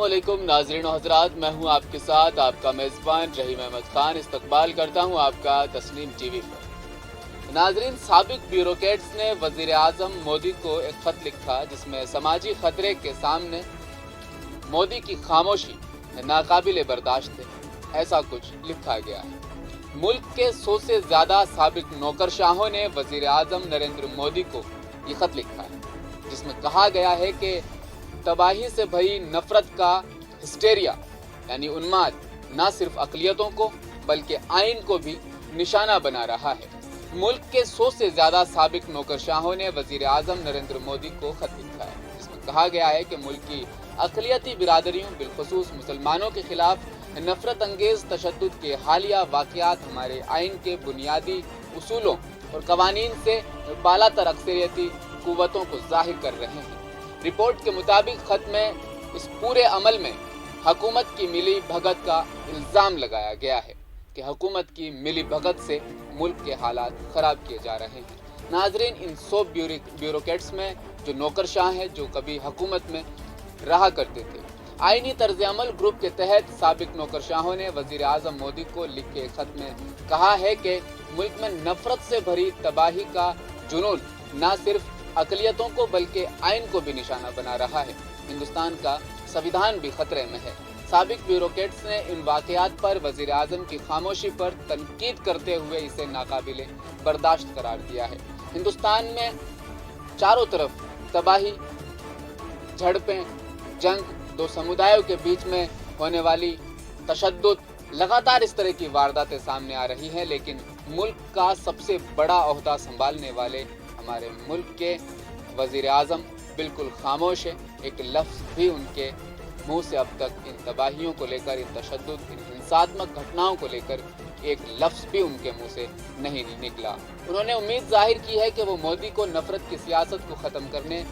अस्सलामुअलैकुम नाज़रीन व हज़रात, मैं हूं आपके साथ आपका मेज़बान रहीम अहमद खान। इस्तकबाल करता हूं आपका तस्नीम टीवी पर। नाज़रीन, साबिक ब्यूरोक्रेट्स ने वज़ीर आज़म मोदी को एक ख़त लिखा जिसमें समाजी ख़तरे के सामने मोदी की खामोशी नाकाबिले बर्दाश्त है, ऐसा कुछ लिखा गया है। मुल्क के 100 से ज़्यादा साबिक नौकरशाहों ने वज़ीर आज़म नरेंद्र मोदी को ये ख़त लिखा है जिसमें कहा गया है कि तबाही से भरी नफरत का हिस्टेरिया यानी उन्माद न सिर्फ अक़लियतों को बल्कि आइन को भी निशाना बना रहा है। मुल्क के 100 से ज़्यादा साबिक नौकरशाहों ने वज़ीर आज़म नरेंद्र मोदी को ख़त लिखा है जिसमें कहा गया है कि मुल्क की अक़लियती बिरादरियों बिलखुसूस मुसलमानों के खिलाफ नफरत अंगेज़ तशद्दुद के हालिया वाक़यात हमारे आइन के बुनियादी उसूलों और कवानीन से बालातर अक्सरियती क़ुव्वतों को ज़ाहिर कर रहे हैं। रिपोर्ट के मुताबिक ख़त में इस पूरे अमल में हुकूमत की मिली भगत का इल्ज़ाम लगाया गया है कि हुकूमत की मिली भगत से मुल्क के हालात ख़राब किए जा रहे हैं। नाज़रीन, इन 100 ब्यूरोक्रेट्स में जो नौकरशाह हैं जो कभी हुकूमत में रहा करते थे, आइनी तर्ज अमल ग्रुप के तहत साबिक नौकरशाहों ने वज़ीर आज़म मोदी को लिखे ख़त में कहा है कि मुल्क में नफरत से भरी तबाही का जुनून न सिर्फ अक़लियतों को बल्कि आइन को भी निशाना बना रहा है। हिंदुस्तान का संविधान भी खतरे में है। साबिक ब्यूरोक्रेट्स ने इन वाक़यात पर वज़ीर आज़म की खामोशी पर तनकीद करते हुए इसे नाकाबिले बर्दाश्त करार दिया है। हिंदुस्तान में चारों तरफ तबाही, झड़पें, जंग, दो समुदायों के बीच में होने वाली तशद्दुद, लगातार इस तरह की वारदातें सामने आ रही हैं, लेकिन मुल्क का सबसे बड़ा ओहदा संभालने वाले हमारे मुल्क के वज़ीर आज़म बिल्कुल खामोश है। एक लफ्ज़ भी उनके मुंह से अब तक इन तबाहियों को लेकर, इन तशद्दुद, इन हिंसात्मक घटनाओं को लेकर एक लफ्ज़ भी उनके मुंह से नहीं निकला। उन्होंने उम्मीद जाहिर की है कि वो मोदी को नफरत की सियासत को ख़त्म करने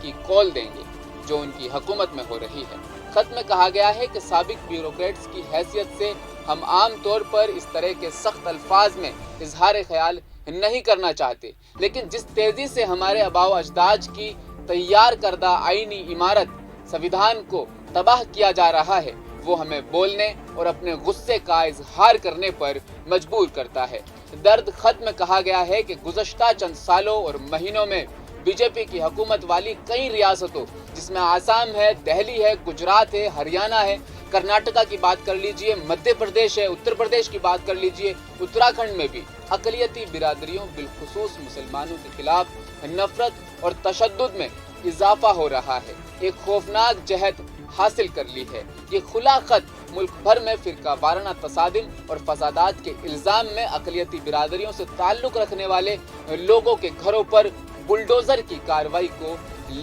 की कॉल देंगे जो उनकी हुकूमत में हो रही है। ख़त में कहा गया है कि साबिक ब्यूरोक्रेट्स की हैसियत से हम आम तौर पर इस तरह के सख्त अल्फाज में इजहार ख्याल नहीं करना चाहते, लेकिन जिस तेज़ी से हमारे आबाओ अजदाद की तैयार करदा आईनी इमारत संविधान को तबाह किया जा रहा है, वो हमें बोलने और अपने गुस्से का इजहार करने पर मजबूर करता है। दर्द ख़त में कहा गया है कि गुज़श्ता चंद सालों और महीनों में बीजेपी की हुकूमत वाली कई रियासतों, जिसमें आसाम है, दिल्ली है, गुजरात है, हरियाणा है, कर्नाटका की बात कर लीजिए, मध्य प्रदेश है, उत्तर प्रदेश की बात कर लीजिए, उत्तराखंड में भी अक़लियती बिरादरियों बिलखुसूस मुसलमानों के खिलाफ नफरत और तशद्दुद में इजाफा हो रहा है। एक खौफनाक जहद हासिल कर ली है। ये खुला ख़त मुल्क भर में फ़िरका वाराना तसादिम और फसादात के इल्ज़ाम में अक़लियती बिरादरियों से ताल्लुक़ रखने वाले लोगों के घरों पर बुलडोज़र की कार्रवाई को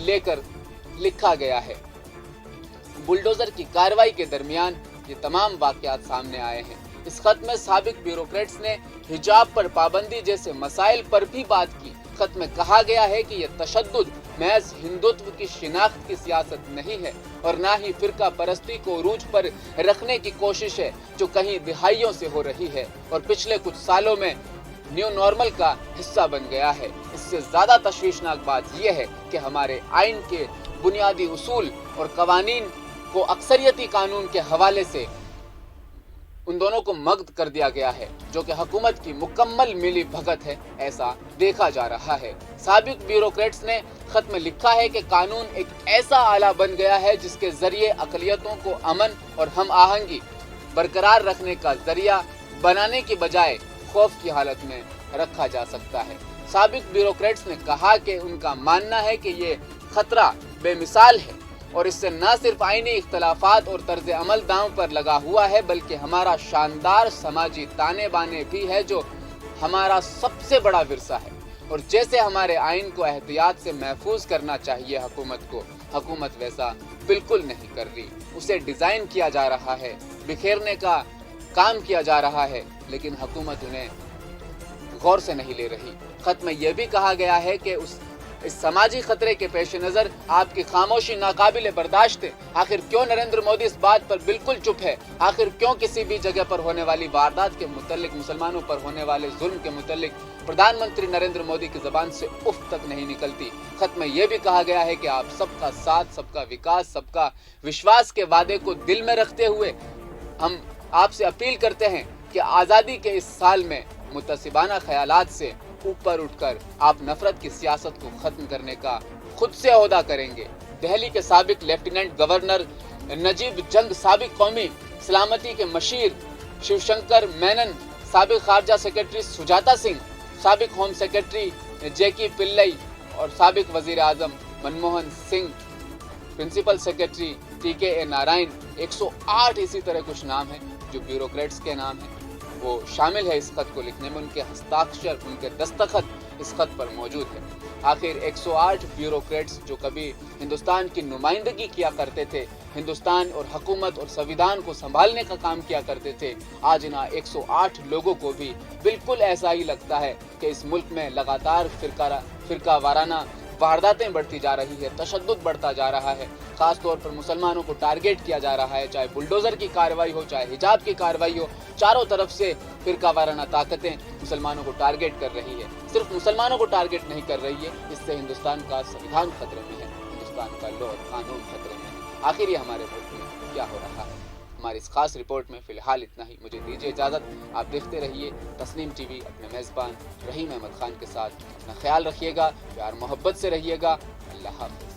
लेकर लिखा गया है। बुलडोज़र की कार्रवाई के दरमियान ये तमाम वाक़यात सामने आए हैं। इस ख़त में साबिक ब्यूरोक्रेट्स ने हिजाब पर पाबंदी जैसे मसाइल पर भी बात की। ख़त में कहा गया है कि यह तशद्दुद महज हिंदुत्व की शिनाख्त की सियासत नहीं है और ना ही फ़िरका परस्ती को उरूज पर रखने की कोशिश है जो कहीं दिहाइयों से हो रही है और पिछले कुछ सालों में न्यू नॉर्मल का हिस्सा बन गया है। इससे ज़्यादा तशवीशनाक बात यह है कि हमारे आइन के बुनियादी उसूल और कवानीन को अक्सरियती कानून के हवाले से उन दोनों को मग्द कर दिया गया है जो कि हुकूमत की मुकम्मल मिली भगत है, ऐसा देखा जा रहा है। साबिक ब्यूरोक्रेट्स ने ख़त में लिखा है कि कानून एक ऐसा आला बन गया है जिसके ज़रिए अक़लियतों को अमन और हम आहंगी बरकरार रखने का ज़रिया बनाने की बजाय खौफ की हालत में रखा जा सकता है। साबिक ब्यूरोक्रेट्स ने कहा कि उनका मानना है कि ये खतरा बेमिसाल है और इससे न सिर्फ आईनी इख्तलाफात और तर्ज अमल दांव पर लगा हुआ है बल्कि हमारा शानदार समाजी ताने बाने भी है जो हमारा सबसे बड़ा विरसा है। और जैसे हमारे आइन को एहतियात से महफूज करना चाहिए हुकूमत को, हुकूमत वैसा बिल्कुल नहीं कर रही। उसे डिज़ाइन किया जा रहा है, बिखेरने का काम किया जा रहा है, लेकिन हुकूमत उन्हें गौर से नहीं ले रही। ख़त में यह भी कहा गया है कि उस اس سماجی خطرے کے پیش نظر آپ کی خاموشی ناقابل برداشت ہے۔ آخر کیوں نریندر مودی اس بات پر بالکل چپ ہے؟ آخر کیوں کسی بھی جگہ پر ہونے والی واردات کے متعلق، مسلمانوں پر ہونے والے ظلم کے متعلق پردھان منتری نریندر مودی کی زبان سے اف تک نہیں نکلتی؟ خط میں یہ بھی کہا گیا ہے کہ آپ سب کا ساتھ، سب کا وکاس، سب کا وشواس کے وعدے کو دل میں رکھتے ہوئے ہم آپ سے اپیل کرتے ہیں کہ آزادی کے اس سال میں متعصبانہ خیالات سے اوپر اٹھ کر آپ نفرت کی سیاست کو ختم کرنے کا خود سے عہدہ کریں گے۔ دہلی کے سابق لیفٹیننٹ گورنر نجیب جنگ، سابق قومی سلامتی کے مشیر شیو شنکر مینن، سابق خارجہ سیکرٹری سجاتا سنگھ، سابق ہوم سیکرٹری جے کی پلئی اور سابق وزیر اعظم Manmohan Singh, principal secretary T K A Narayan, 108 اسی طرح کچھ نام ہیں جو بیوروکریٹس کے نام ہیں، وہ شامل ہے اس خط کو لکھنے میں۔ ان کے ہستاکشر، ان کے دستخط اس خط پر موجود ہے۔ آخر 108 بیوروکریٹس جو کبھی ہندوستان کی نمائندگی کیا کرتے تھے، ہندوستان اور حکومت اور سنویدھان کو سنبھالنے کا کام کیا کرتے تھے، آج ان 108 لوگوں کو بھی بالکل ایسا ہی لگتا ہے کہ اس ملک میں لگاتار فرقہ وارانہ وارداتیں بڑھتی جا رہی ہے، تشدد بڑھتا جا رہا ہے، خاص طور پر مسلمانوں کو ٹارگیٹ کیا جا رہا ہے، چاہے بلڈوزر کی کارروائی ہو، چاہے حجاب کی کارروائی ہو، چاروں طرف سے فرقہ وارانہ طاقتیں مسلمانوں کو ٹارگیٹ کر رہی ہے۔ صرف مسلمانوں کو ٹارگیٹ نہیں کر رہی ہے، اس سے ہندوستان کا سنویدھان خطرے میں ہے، ہندوستان کا لاء اور قانون خطرے میں ہے۔ آخر یہ ہمارے ملک میں کیا ہو رہا ہے؟ ہماری اس خاص رپورٹ میں فی الحال اتنا ہی۔ مجھے دیجیے اجازت، آپ دیکھتے رہیے تسنیم ٹی وی، اپنے میزبان رحیم احمد خان کے ساتھ اپنا خیال رکھیے گا، پیار محبت سے رہیے گا۔ اللہ حافظ۔